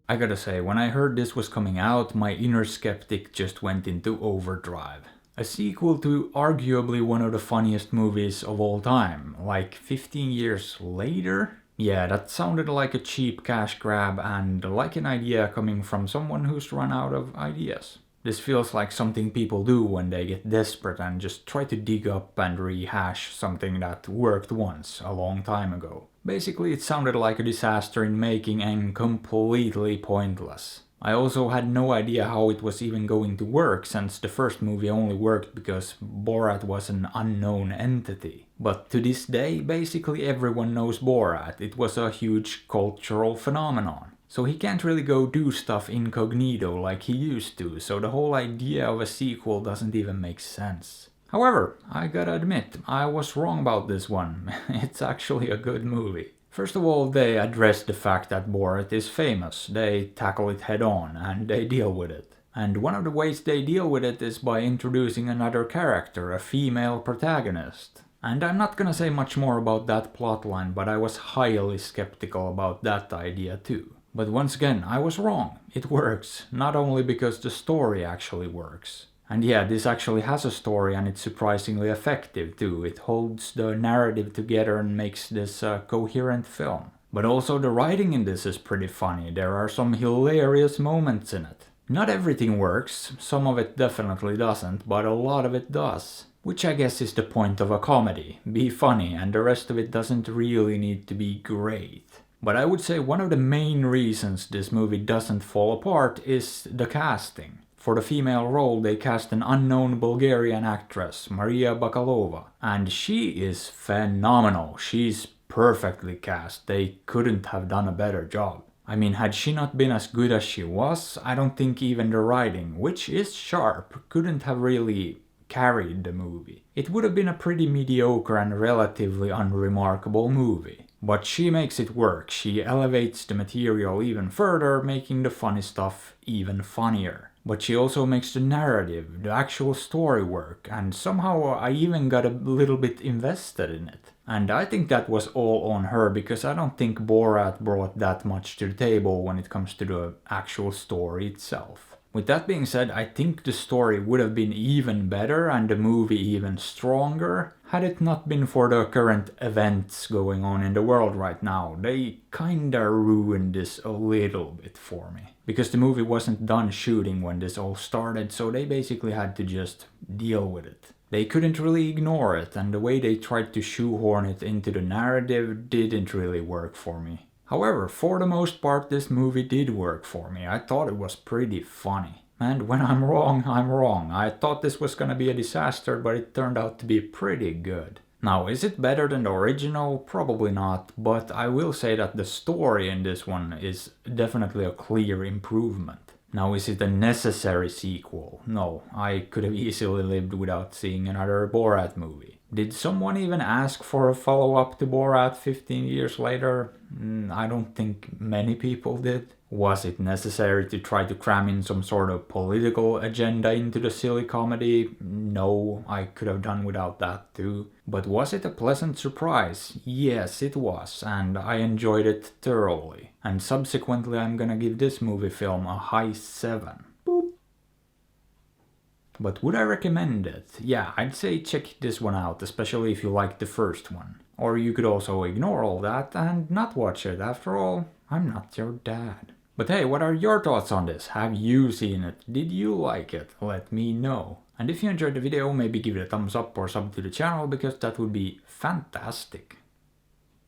I gotta say, when I heard this was coming out, my inner skeptic just went into overdrive. A sequel to arguably one of the funniest movies of all time, like 15 years later? Yeah, that sounded like a cheap cash grab and like an idea coming from someone who's run out of ideas. This feels like something people do when they get desperate and just try to dig up and rehash something that worked once, a long time ago. Basically, it sounded like a disaster in making and completely pointless. I also had no idea how it was even going to work, since the first movie only worked because Borat was an unknown entity. But to this day, basically everyone knows Borat. It was a huge cultural phenomenon. So he can't really go do stuff incognito like he used to, so the whole idea of a sequel doesn't even make sense. However, I gotta admit, I was wrong about this one. It's actually a good movie. First of all, they address the fact that Borat is famous, they tackle it head on, and they deal with it. And one of the ways they deal with it is by introducing another character, a female protagonist. And I'm not gonna say much more about that plotline, but I was highly skeptical about that idea too. But once again, I was wrong. It works, not only because the story actually works. And yeah, this actually has a story and it's surprisingly effective too. It holds the narrative together and makes this a coherent film. But also the writing in this is pretty funny. There are some hilarious moments in it. Not everything works, some of it definitely doesn't, but a lot of it does. Which I guess is the point of a comedy. Be funny, and the rest of it doesn't really need to be great. But I would say one of the main reasons this movie doesn't fall apart is the casting. For the female role, they cast an unknown Bulgarian actress, Maria Bakalova. And she is phenomenal. She's perfectly cast. They couldn't have done a better job. I mean, had she not been as good as she was, I don't think even the writing, which is sharp, couldn't have really carried the movie. It would have been a pretty mediocre and relatively unremarkable movie. But she makes it work. She elevates the material even further, making the funny stuff even funnier. But she also makes the narrative, the actual story work, and somehow I even got a little bit invested in it. And I think that was all on her, because I don't think Borat brought that much to the table when it comes to the actual story itself. With that being said, I think the story would have been even better and the movie even stronger had it not been for the current events going on in the world right now. They kinda ruined this a little bit for me. Because the movie wasn't done shooting when this all started, so they basically had to just deal with it. They couldn't really ignore it, and the way they tried to shoehorn it into the narrative didn't really work for me. However, for the most part, this movie did work for me. I thought it was pretty funny. And when I'm wrong, I'm wrong. I thought this was gonna be a disaster, but it turned out to be pretty good. Now, is it better than the original? Probably not, but I will say that the story in this one is definitely a clear improvement. Now, is it a necessary sequel? No, I could have easily lived without seeing another Borat movie. Did someone even ask for a follow-up to Borat 15 years later? I don't think many people did. Was it necessary to try to cram in some sort of political agenda into the silly comedy? No, I could have done without that too. But was it a pleasant surprise? Yes, it was, and I enjoyed it thoroughly. And subsequently I'm gonna give this movie film a high 7. Boop. But would I recommend it? Yeah, I'd say check this one out, especially if you liked the first one. Or you could also ignore all that and not watch it. After all, I'm not your dad. But hey, what are your thoughts on this? Have you seen it? Did you like it? Let me know. And if you enjoyed the video, maybe give it a thumbs up or sub to the channel, because that would be fantastic.